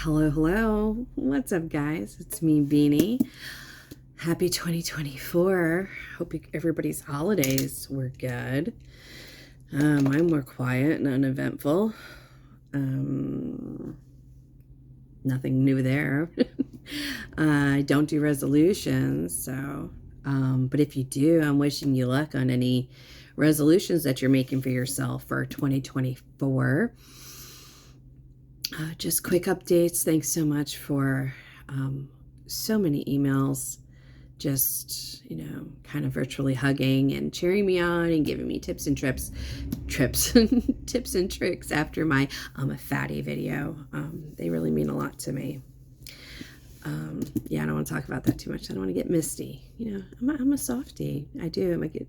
Hello, hello. What's up, guys? It's me, Beanie. Happy 2024. Hope everybody's holidays were good. Mine were quiet and uneventful. Nothing new there. I don't do resolutions, so but if you do, I'm wishing you luck on any resolutions that you're making for yourself for 2024. Just quick updates. Thanks so much for so many emails, just, kind of virtually hugging and cheering me on and giving me tips and trips, tips and tricks after my I'm a fatty video. They really mean a lot to me. Yeah, I don't want to talk about that too much. I don't want to get misty. I'm a softie. I do. I get,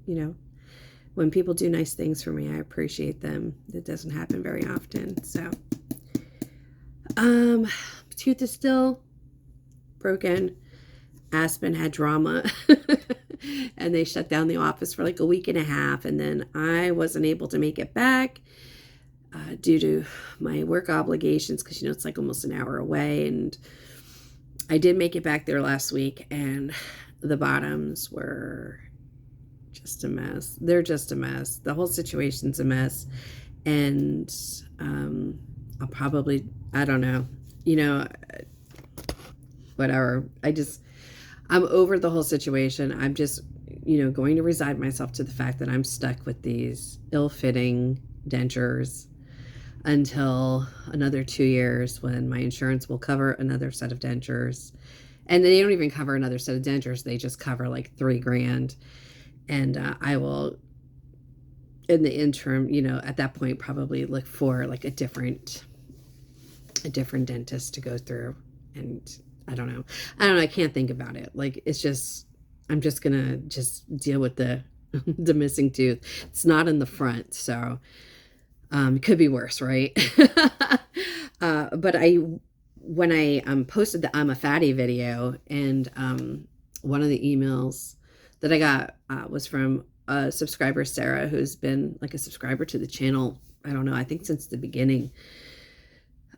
when people do nice things for me, I appreciate them. That doesn't happen very often. So, tooth is still broken. Aspen had drama and they shut down the office for like a week and a half, and then I wasn't able to make it back due to my work obligations, because it's like almost an hour away. And I did make it back there last week, and the bottoms were just a mess. They're just a mess. The whole situation's a mess. And I'll probably, I don't know, whatever. I'm over the whole situation. I'm just, going to resign myself to the fact that I'm stuck with these ill-fitting dentures until another 2 years, when my insurance will cover another set of dentures. And they don't even cover another set of dentures. They just cover like $3,000. And I will, in the interim, at that point, probably look for like a different dentist to go through. And I don't know. I can't think about it. Like, it's just, I'm just gonna deal with the the missing tooth. It's not in the front, so it could be worse, right? But when I posted the I'm a fatty video, and one of the emails that I got was from a subscriber, Sarah, who's been like a subscriber to the channel, I don't know, I think since the beginning.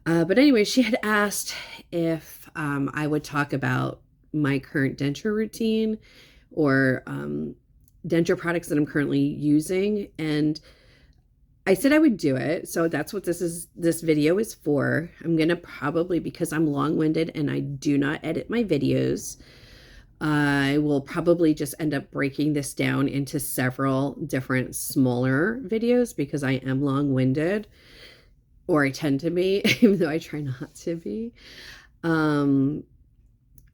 But anyway, she had asked if I would talk about my current denture routine, or denture products that I'm currently using. And I said I would do it. So that's what this video is for. I'm going to probably, because I'm long-winded and I do not edit my videos, I will probably just end up breaking this down into several different smaller videos, because I am long-winded. Or I tend to be, even though I try not to be.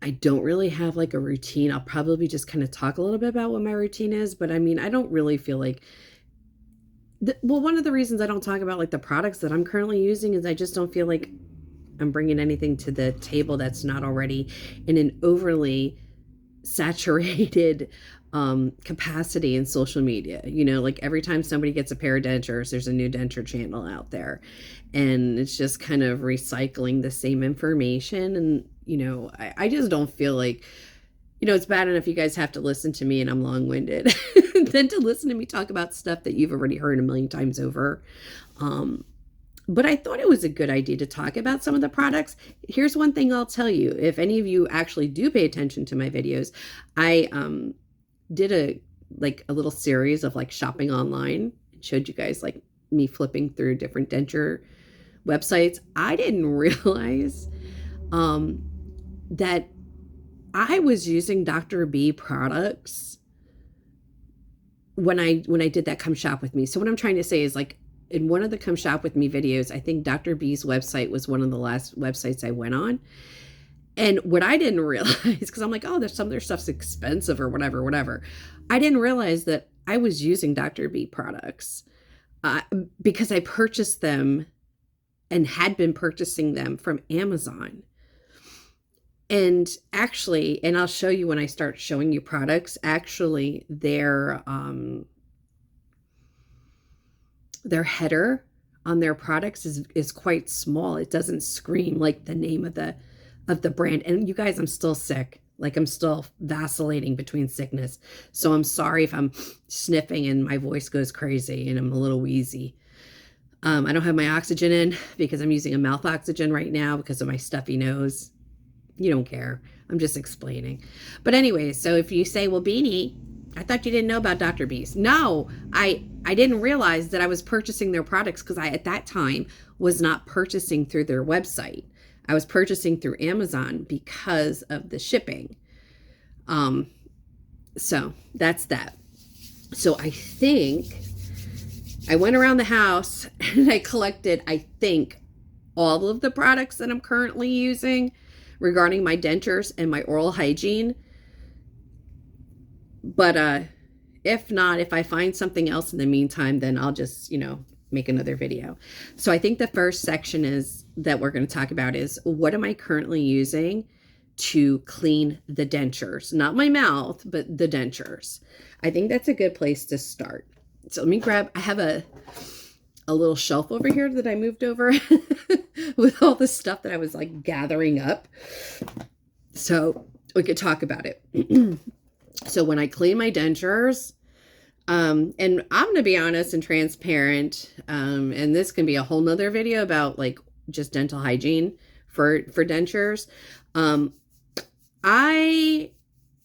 I don't really have like a routine. I'll probably just kind of talk a little bit about what my routine is. But I mean, I don't really feel like, well, one of the reasons I don't talk about like the products that I'm currently using is I just don't feel like I'm bringing anything to the table that's not already in an overly saturated capacity in social media. Like every time somebody gets a pair of dentures, there's a new denture channel out there, and it's just kind of recycling the same information. And I just don't feel like, it's bad enough you guys have to listen to me and I'm long-winded than to listen to me talk about stuff that you've already heard a million times over. But I thought it was a good idea to talk about some of the products. Here's one thing I'll tell you. If any of you actually do pay attention to my videos, I did a little series of like shopping online. It showed you guys like me flipping through different denture websites. I didn't realize that I was using Dr. B products when I did that Come Shop With Me. So what I'm trying to say is, like, in one of the Come Shop With Me videos, I think Dr. B's website was one of the last websites I went on. And what I didn't realize, because I'm like, oh, their stuff's expensive or whatever. I didn't realize that I was using Dr. B products because I purchased them and had been purchasing them from Amazon. And actually, and I'll show you when I start showing you products, actually their header on their products is quite small. It doesn't scream like the name of the brand. And you guys, I'm still sick. Like, I'm still vacillating between sickness. So I'm sorry if I'm sniffing and my voice goes crazy and I'm a little wheezy. I don't have my oxygen in because I'm using a mouth oxygen right now because of my stuffy nose. You don't care. I'm just explaining. But anyway, so if you say, well, Beanie, I thought you didn't know about Dr. Bees. No, I didn't realize that I was purchasing their products because I, at that time, was not purchasing through their website. I was purchasing through Amazon because of the shipping. So that's that. So I think I went around the house and I collected, I think, all of the products that I'm currently using regarding my dentures and my oral hygiene. But if not, if I find something else in the meantime, then I'll just, make another video. So I think the first section is that we're going to talk about is what am I currently using to clean the dentures? Not my mouth, but the dentures. I think that's a good place to start. So let me grab, I have a little shelf over here that I moved over with all the stuff that I was like gathering up. So we could talk about it. So when I clean my dentures, and I'm going to be honest and transparent, and this can be a whole nother video about like just dental hygiene for dentures. I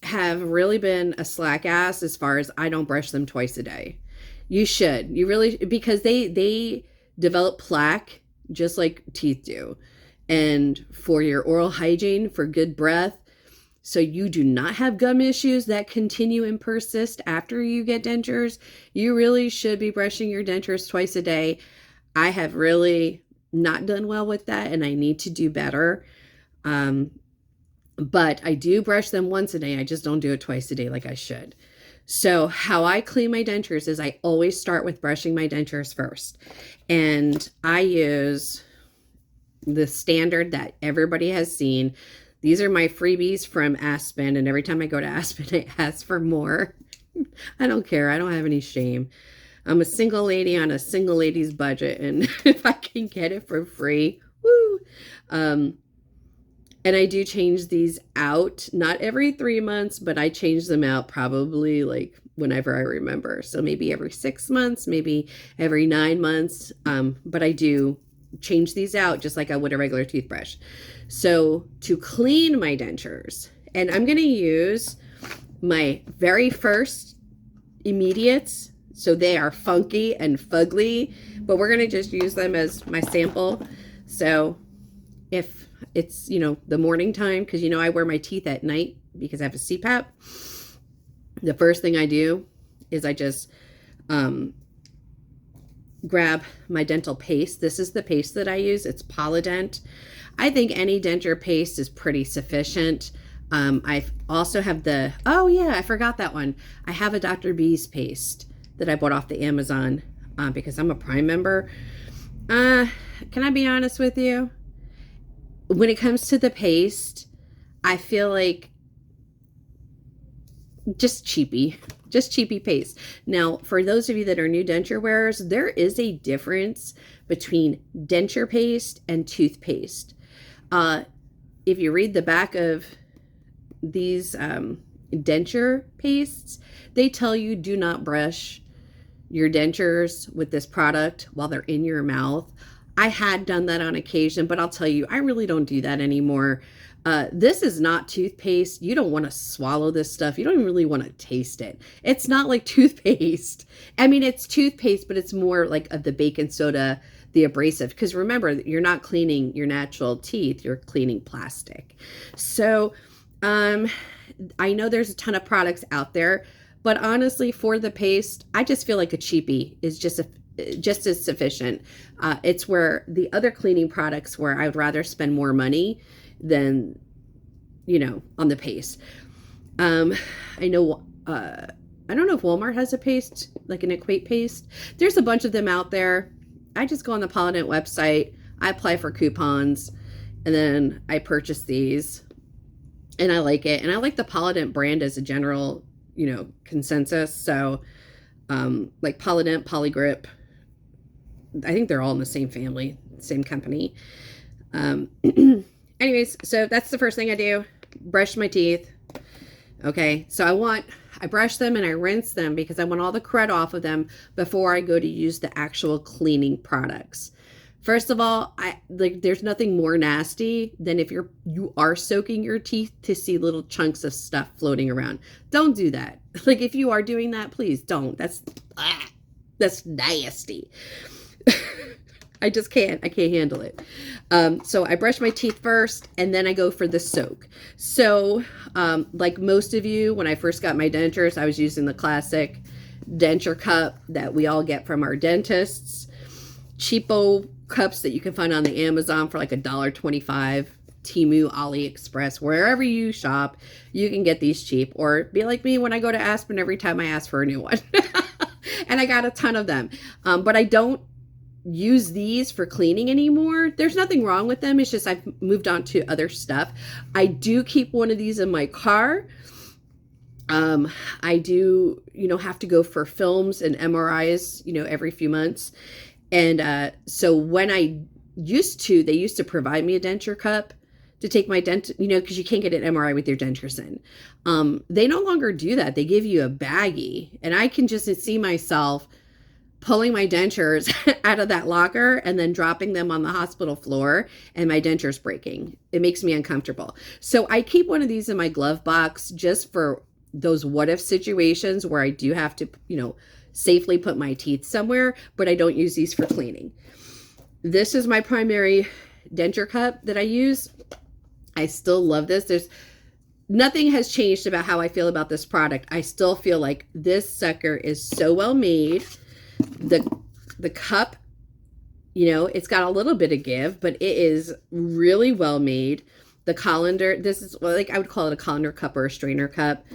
have really been a slack ass as far as I don't brush them twice a day. You should. You really, because they develop plaque just like teeth do. And for your oral hygiene, for good breath, so you do not have gum issues that continue and persist after you get dentures, you really should be brushing your dentures twice a day. I have really not done well with that, and I need to do better. But I do brush them once a day. I just don't do it twice a day like I should. So how I clean my dentures is I always start with brushing my dentures first. And I use the standard that everybody has seen. These are my freebies from Aspen, and every time I go to Aspen, I ask for more. I don't care. I don't have any shame. I'm a single lady on a single lady's budget, and if I can get it for free, woo! And I do change these out, not every 3 months, but I change them out probably like whenever I remember. So maybe every 6 months, maybe every 9 months. But I do change these out just like I would a regular toothbrush. So to clean my dentures, and I'm going to use my very first immediates. So they are funky and fugly, but we're going to just use them as my sample. So if it's, the morning time, because, I wear my teeth at night because I have a CPAP. The first thing I do is I just grab my dental paste. This is the paste that I use. It's Polident. I think any denture paste is pretty sufficient. I also have oh yeah, I forgot that one. I have a Dr. Bees paste that I bought off the Amazon because I'm a Prime member. Can I be honest with you? When it comes to the paste, I feel like just cheapy paste. Now, for those of you that are new denture wearers, there is a difference between denture paste and toothpaste. If you read the back of these denture pastes, they tell you do not brush your dentures with this product while they're in your mouth. I had done that on occasion, but I'll tell you, I really don't do that anymore. This is not toothpaste. You don't want to swallow this stuff. You don't even really want to taste it. It's not like toothpaste. I mean, it's toothpaste, but it's more like of the baking soda, the abrasive. Because remember, you're not cleaning your natural teeth. You're cleaning plastic. So I know there's a ton of products out there, but honestly, for the paste, I just feel like a cheapie is just as sufficient. It's where the other cleaning products where I would rather spend more money than, on the paste. I know, I don't know if Walmart has a paste, like an Equate paste. There's a bunch of them out there. I just go on the Polident website. I apply for coupons, and then I purchase these, and I like it. And I like the Polident brand as a general, consensus. So, like Polident, Poligrip, I think they're all in the same family, same company. Anyways, so that's the first thing I do. Brush my teeth. Okay, so I brush them and I rinse them because I want all the crud off of them before I go to use the actual cleaning products. First of all, there's nothing more nasty than if you are soaking your teeth to see little chunks of stuff floating around. Don't do that. Like if you are doing that, please don't. That's nasty. I just can't. I can't handle it. So I brush my teeth first and then I go for the soak. So like most of you, when I first got my dentures, I was using the classic denture cup that we all get from our dentists. Cheapo cups that you can find on the Amazon for like $1.25. Temu, AliExpress, wherever you shop, you can get these cheap. Or be like me when I go to Aspen every time I ask for a new one. And I got a ton of them. But I don't use these for cleaning anymore. There's nothing wrong with them. It's just I've moved on to other stuff. I do keep one of these in my car. I do, have to go for films and MRIs, every few months. And so when they used to provide me a denture cup to take my because you can't get an MRI with your dentures in. They no longer do that. They give you a baggie, and I can just see myself pulling my dentures out of that locker and then dropping them on the hospital floor and my dentures breaking. It makes me uncomfortable. So I keep one of these in my glove box just for those what if situations where I do have to, safely put my teeth somewhere, but I don't use these for cleaning. This is my primary denture cup that I use. I still love this. Nothing has changed about how I feel about this product. I still feel like this sucker is so well made. The cup, it's got a little bit of give, but it is really well made. The colander, this is I would call it a colander cup or a strainer cup.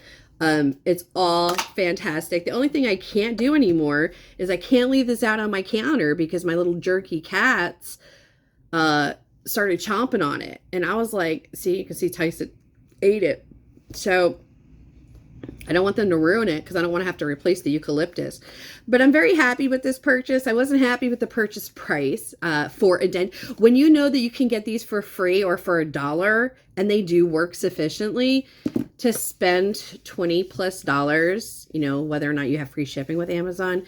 It's all fantastic. The only thing I can't do anymore is I can't leave this out on my counter because my little jerky cats started chomping on it. And I was like, see, you can see Tyson ate it. So I don't want them to ruin it because I don't want to have to replace the eucalyptus. But I'm very happy with this purchase. I wasn't happy with the purchase price for a dent. When you know that you can get these for free or for $1 and they do work sufficiently to spend $20+, whether or not you have free shipping with Amazon.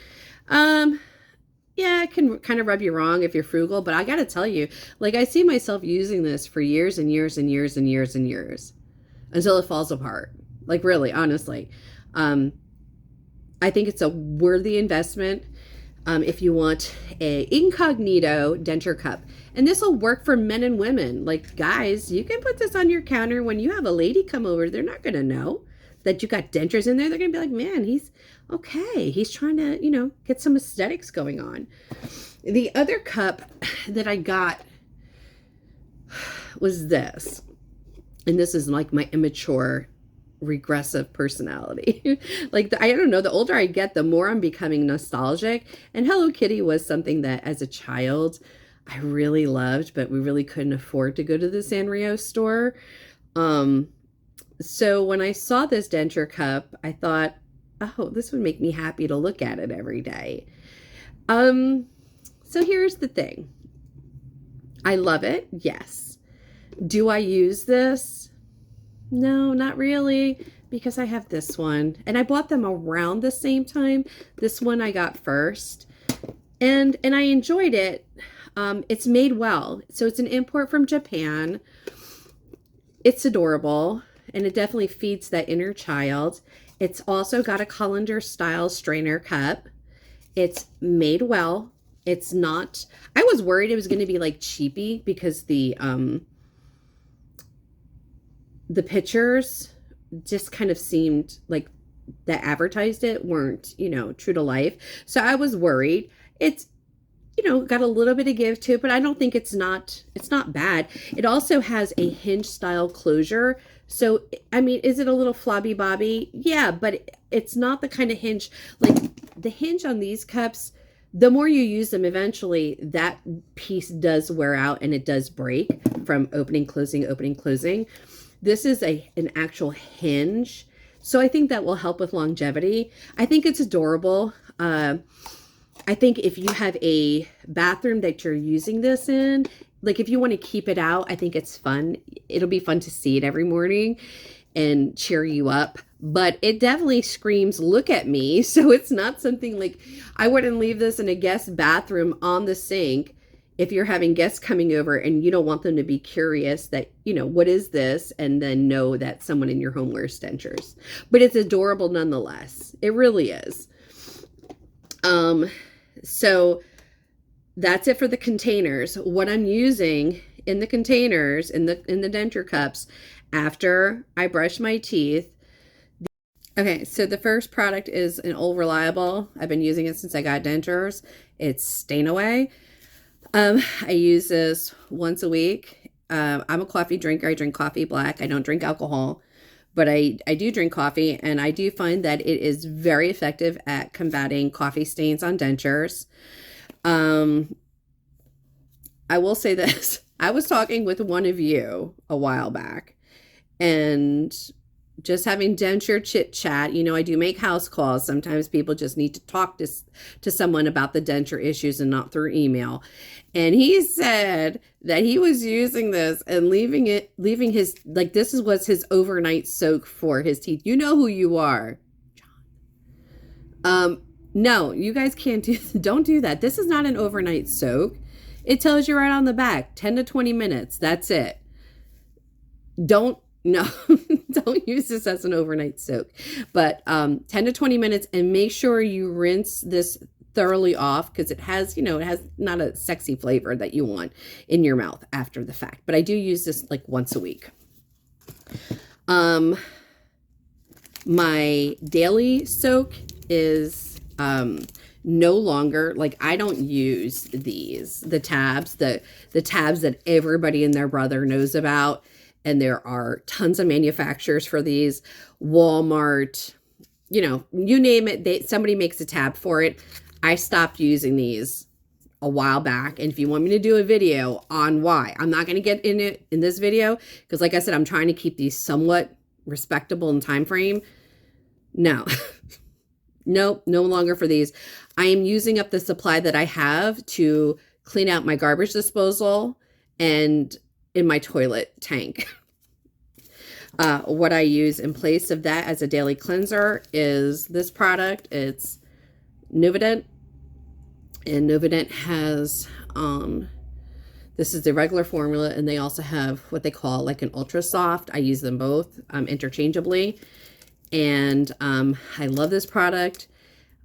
Yeah, it can kind of rub you wrong if you're frugal, but I got to tell you, I see myself using this for years and years and years and years and years until it falls apart. Really, honestly. I think it's a worthy investment if you want a incognito denture cup. And this will work for men and women. Guys, you can put this on your counter when you have a lady come over. They're not going to know that you got dentures in there. They're going to be like, man, he's okay. He's trying to, get some aesthetics going on. The other cup that I got was this. And this is my immature regressive personality. I don't know, the older I get, the more I'm becoming nostalgic. And Hello Kitty was something that as a child I really loved, but we really couldn't afford to go to the Sanrio store. So when I saw this denture cup, I thought, oh, this would make me happy to look at it every day. So here's the thing. I love it. Yes. Do I use this? No, not really, because I have this one and I bought them around the same time. This one I got first and I enjoyed it. It's made well. So it's an import from Japan. It's adorable and it definitely feeds that inner child. It's also got a colander style strainer cup. It's made well. It's not, I was worried it was going to be cheapy because the pictures just kind of seemed like that advertised it weren't, true to life. So I was worried. It's, got a little bit of give to it, but I don't think it's not bad. It also has a hinge style closure. So, I mean, is it a little flobby bobby? Yeah, but it's not the kind of hinge, the hinge on these cups, the more you use them, eventually that piece does wear out and it does break from opening, closing, opening, closing. This is an actual hinge. So I think that will help with longevity. I think it's adorable. I think if you have a bathroom that you're using this in, if you want to keep it out, I think it's fun. It'll be fun to see it every morning. and cheer you up, but it definitely screams, look at me. So it's not something like, I wouldn't leave this in a guest bathroom on the sink if you're having guests coming over and you don't want them to be curious that, you know, what is this? And then know that someone in your home wears dentures. But it's adorable nonetheless. It really is. So that's it for the containers. What I'm using in the containers, in the denture cups, after I brush my teeth. Okay, so the first product is an Old Reliable. I've been using it since I got dentures. It's Stain Away. I use this once a week. I'm a coffee drinker. I drink coffee black. I don't drink alcohol, but I do drink coffee, and I do find that it is very effective at combating coffee stains on dentures. I will say this. I was talking with one of you a while back, and just having denture chit chat. You know, I do make house calls. Sometimes people just need to talk to someone about the denture issues and not through email. And he said that he was using this and leaving his, like, this was his overnight soak for his teeth. You know who you are, John. No, you guys don't do that. This is not an overnight soak. It tells you right on the back, 10 to 20 minutes. That's it. Don't use this as an overnight soak, but 10 to 20 minutes, and make sure you rinse this thoroughly off, because it has, you know, it has not a sexy flavor that you want in your mouth after the fact. But I do use this like once a week. My daily soak is no longer, like, I don't use the tabs that everybody and their brother knows about. And there are tons of manufacturers for these. Walmart, you know, you name it, somebody makes a tab for it. I stopped using these a while back. And if you want me to do a video on why, I'm not going to get in it in this video, because like I said, I'm trying to keep these somewhat respectable in time frame. No, nope, no longer for these. I am using up the supply that I have to clean out my garbage disposal and in my toilet tank. What I use in place of that as a daily cleanser is this product. It's Novident, and Novident has this is the regular formula, and they also have what they call like an ultra soft. I use them both interchangeably, and I love this product.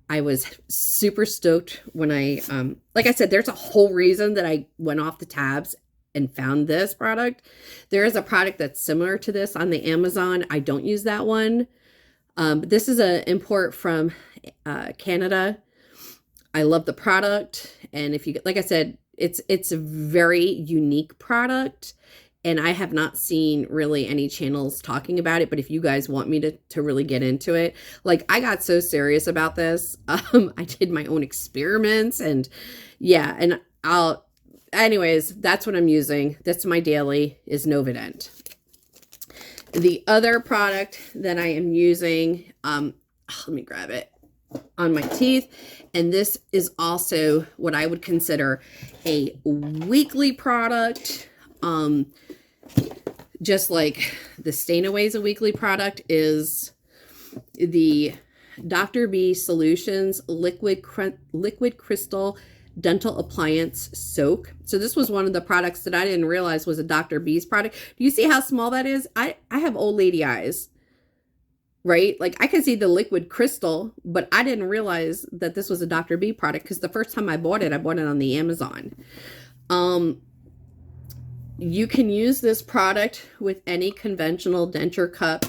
I was super stoked when I like I said, there's a whole reason that I went off the tabs and found this product. There is a product that's similar to this on the Amazon. I don't use that one. But this is an import from Canada. I love the product. And if you, like I said, it's a very unique product, and I have not seen really any channels talking about it. But if you guys want me to really get into it, like, I got so serious about this. I did my own experiments, and yeah, and anyways, that's what I'm using. That's my daily, is Novident. The other product that I am using, let me grab it, on my teeth. And this is also what I would consider a weekly product. Just like the Stain Away is a weekly product, is the Dr. B Solutions Liquid Crystal Dental Appliance Soak. So this was one of the products that I didn't realize was a Dr. B's product. Do you see how small that is? I have old lady eyes, right? Like, I can see the liquid crystal, but I didn't realize that this was a Dr. B product, because the first time I bought it on the Amazon. You can use this product with any conventional denture cup,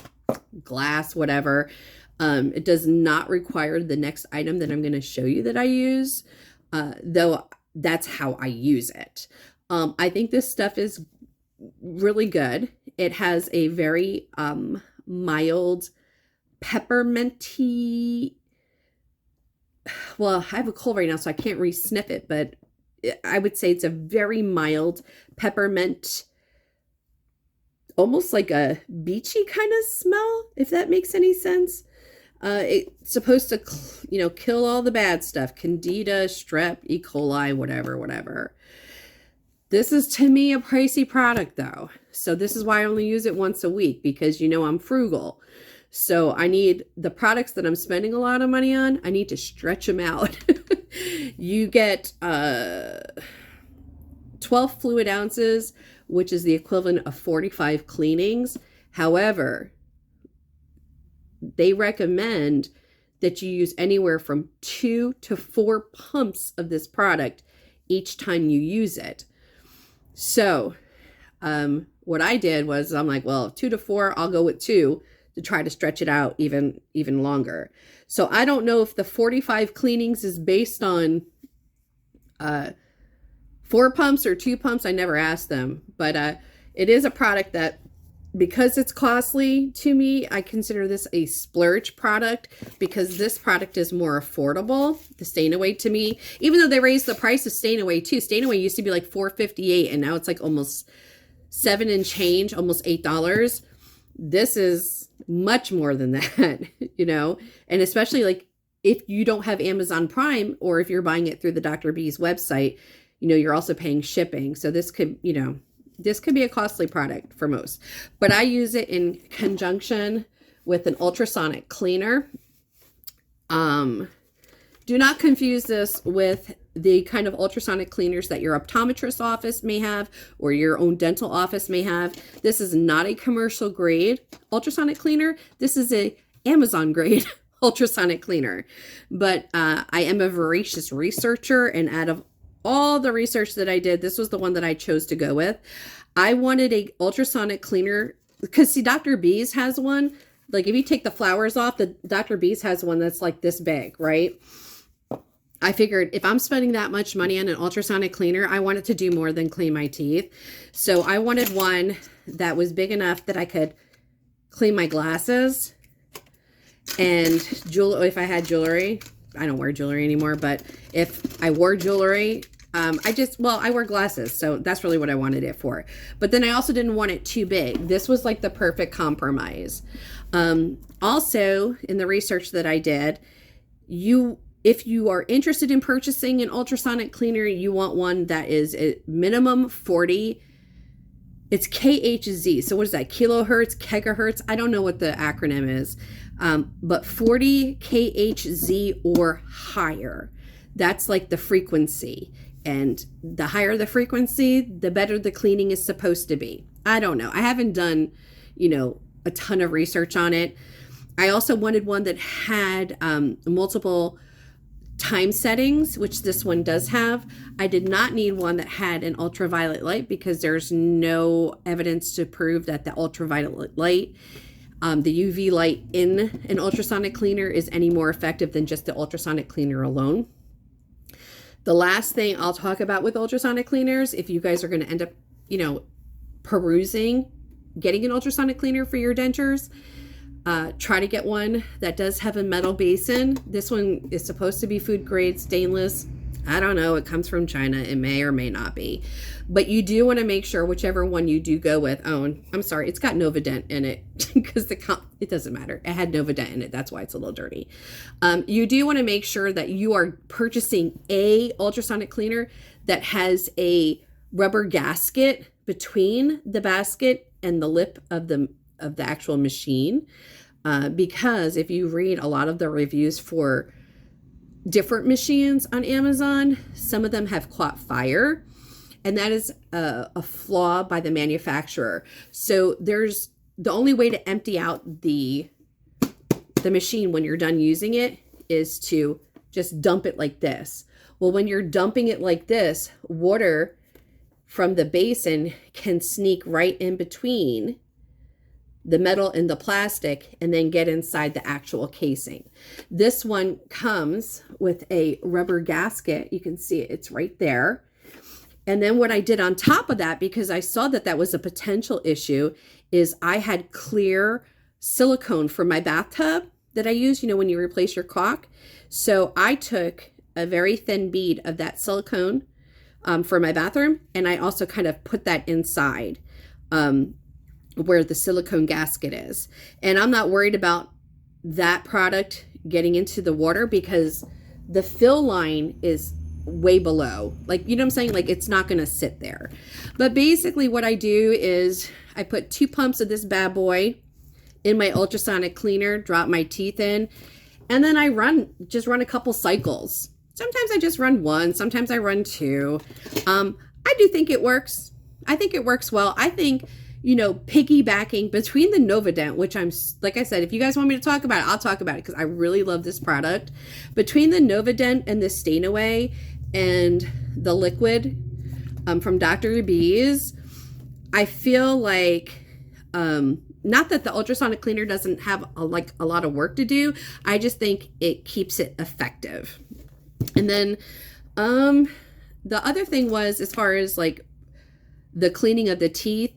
glass, whatever. It does not require the next item that I'm going to show you that I use. Though that's how I use it. I think this stuff is really good. It has a very mild pepperminty, well, I have a cold right now, so I can't re-sniff it, but I would say it's a very mild peppermint, almost like a beachy kind of smell, if that makes any sense. It's supposed to, you know, kill all the bad stuff. Candida, strep, E. coli, whatever. This is, to me, a pricey product, though. So this is why I only use it once a week, because you know I'm frugal. So I need the products that I'm spending a lot of money on, I need to stretch them out. You get 12 fluid ounces, which is the equivalent of 45 cleanings. However, they recommend that you use anywhere from 2 to 4 pumps of this product each time you use it. So what I did was, I'm like, well, 2 to 4, I'll go with 2 to try to stretch it out even longer. So I don't know if the 45 cleanings is based on 4 pumps or 2 pumps. I never asked them, but it is a product that, because it's costly to me, I consider this a splurge product, because this product is more affordable. The Stain Away, to me, even though they raised the price of Stain Away too. Stain Away used to be like $4.58 and now it's like almost $7 and change, almost $8. This is much more than that, you know, and especially like if you don't have Amazon Prime, or if you're buying it through the Dr. B's website, you know, you're also paying shipping. So this could, you know, this could be a costly product for most, but I use it in conjunction with an ultrasonic cleaner. Do not confuse this with the kind of ultrasonic cleaners that your optometrist office may have or your own dental office may have. This is not a commercial grade ultrasonic cleaner. This is a Amazon grade ultrasonic cleaner. But I am a voracious researcher, and out of all the research that I did, this was the one that I chose to go with. I wanted a ultrasonic cleaner because, see, Dr. B's has one. Like if you take the flowers off, the Dr. B's has one that's like this big, right? I figured if I'm spending that much money on an ultrasonic cleaner, I wanted to do more than clean my teeth. So I wanted one that was big enough that I could clean my glasses and if I had jewelry. I don't wear jewelry anymore, but if I wore jewelry, I wear glasses. So that's really what I wanted it for. But then I also didn't want it too big. This was like the perfect compromise. Also, in the research that I did, if you are interested in purchasing an ultrasonic cleaner, you want one that is a minimum 40. It's KHZ. So what is that? Kilohertz, gigahertz? I don't know what the acronym is. But 40 KHZ or higher. That's like the frequency. And the higher the frequency, the better the cleaning is supposed to be. I don't know. I haven't done, you know, a ton of research on it. I also wanted one that had multiple time settings, which this one does have. I did not need one that had an ultraviolet light, because there's no evidence to prove that the ultraviolet light, the UV light in an ultrasonic cleaner, is any more effective than just the ultrasonic cleaner alone. The last thing I'll talk about with ultrasonic cleaners, if you guys are going to end up, you know, perusing, getting an ultrasonic cleaner for your dentures, try to get one that does have a metal basin. This one is supposed to be food grade stainless. I don't know. It comes from China. It may or may not be. But you do want to make sure whichever one you do go with. Oh, I'm sorry. It's got Novodent in it because it doesn't matter. It had Novodent in it. That's why it's a little dirty. You do want to make sure that you are purchasing a ultrasonic cleaner that has a rubber gasket between the basket and the lip of the actual machine. Because if you read a lot of the reviews for different machines on Amazon, some of them have caught fire, and that is a flaw by the manufacturer. So there's the only way to empty out the machine when you're done using it is to just dump it like this. Well, when you're dumping it like this, water from the basin can sneak right in between the metal and the plastic and then get inside the actual casing. This one comes with a rubber gasket. You can see it, it's right there. And then what I did on top of that, because I saw that that was a potential issue, is I had clear silicone for my bathtub that I use, you know, when you replace your caulk. So I took a very thin bead of that silicone for my bathroom, and I also kind of put that inside where the silicone gasket is. And I'm not worried about that product getting into the water because the fill line is way below. Like, you know what I'm saying? Like, it's not going to sit there. But basically what I do is I put 2 pumps of this bad boy in my ultrasonic cleaner, drop my teeth in, and then I just run a couple cycles. Sometimes I just run 1, sometimes I run 2. I do think it works. I think it works well. I think, you know, piggybacking between the Novodent, which I'm, like I said, if you guys want me to talk about it, I'll talk about it because I really love this product. Between the Novodent and the Stain Away and the liquid from Dr. Subbies, I feel like, not that the ultrasonic cleaner doesn't have a lot of work to do. I just think it keeps it effective. And then the other thing was, as far as like the cleaning of the teeth,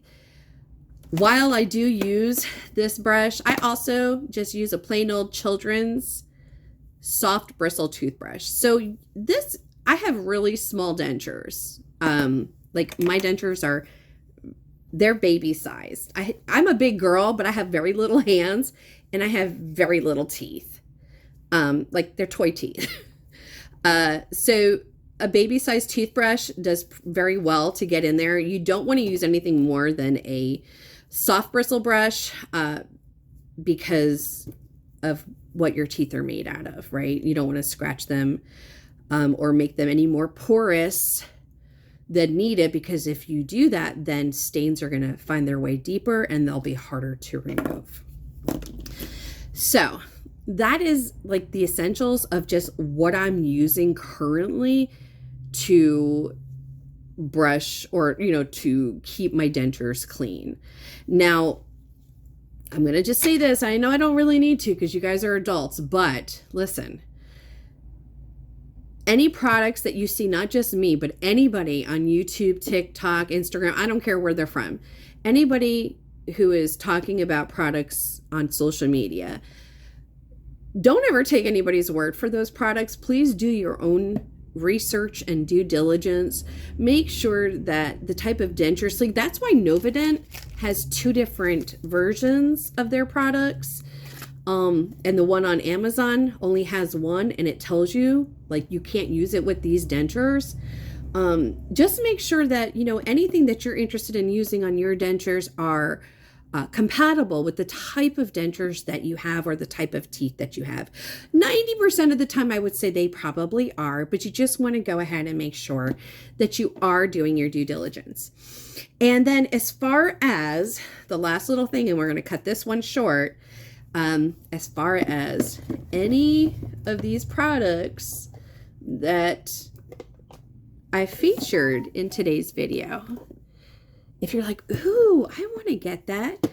while I do use this brush, I also just use a plain old children's soft bristle toothbrush. So this, I have really small dentures. Like my dentures they're baby sized. I'm a big girl, but I have very little hands and I have very little teeth. Like they're toy teeth. So a baby sized toothbrush does very well to get in there. You don't want to use anything more than a soft bristle brush because of what your teeth are made out of, right? You don't want to scratch them or make them any more porous than needed, because if you do that, then stains are going to find their way deeper and they'll be harder to remove. So that is like the essentials of just what I'm using currently to brush or, you know, to keep my dentures clean. Now, I'm going to just say this. I know I don't really need to because you guys are adults, but listen, any products that you see, not just me, but anybody on YouTube, TikTok, Instagram, I don't care where they're from, anybody who is talking about products on social media, don't ever take anybody's word for those products. Please do your own research and due diligence. Make sure that the type of denture sleeve, that's why Novodent has 2 different versions of their products. And the one on Amazon only has 1, and it tells you like you can't use it with these dentures. Just make sure that, you know, anything that you're interested in using on your dentures are compatible with the type of dentures that you have or the type of teeth that you have. 90% of the time, I would say they probably are, but you just want to go ahead and make sure that you are doing your due diligence. And then as far as the last little thing, and we're going to cut this one short, as far as any of these products that I featured in today's video, if you're like, ooh, I want to get that,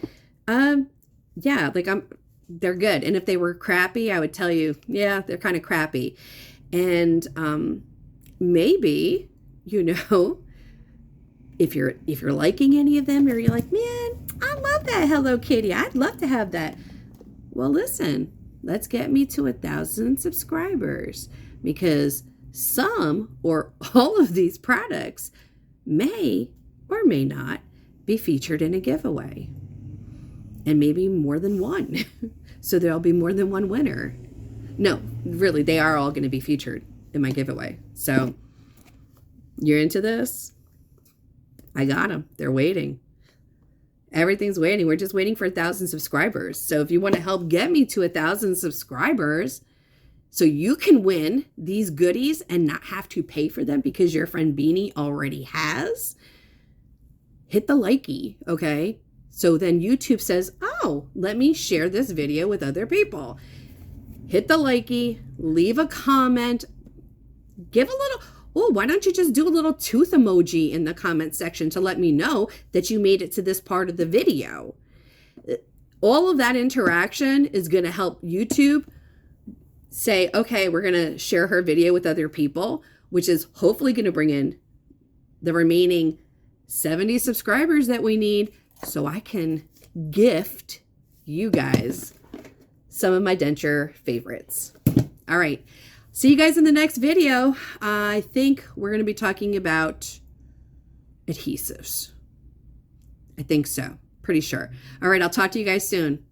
yeah, like they're good. And if they were crappy, I would tell you, yeah, they're kind of crappy. And maybe, you know, if you're liking any of them, or you're like, man, I love that Hello Kitty, I'd love to have that. Well, listen, let's get me to 1,000 subscribers, because some or all of these products may or may not be featured in a giveaway, and maybe more than one. So there'll be more than one winner. No, really, they are all going to be featured in my giveaway. So you're into this? I got them. They're waiting. Everything's waiting. We're just waiting for 1,000 subscribers. So if you want to help get me to 1,000 subscribers so you can win these goodies and not have to pay for them because your friend Beanie already has, hit the likey, okay? So then YouTube says, oh, let me share this video with other people. Hit the likey, leave a comment, give a little... Oh, why don't you just do a little tooth emoji in the comment section to let me know that you made it to this part of the video? All of that interaction is going to help YouTube say, okay, we're going to share her video with other people, which is hopefully going to bring in the remaining 70 subscribers that we need so I can gift you guys some of my denture favorites. All right. See you guys in the next video. I think we're going to be talking about adhesives. I think so. Pretty sure. All right. I'll talk to you guys soon.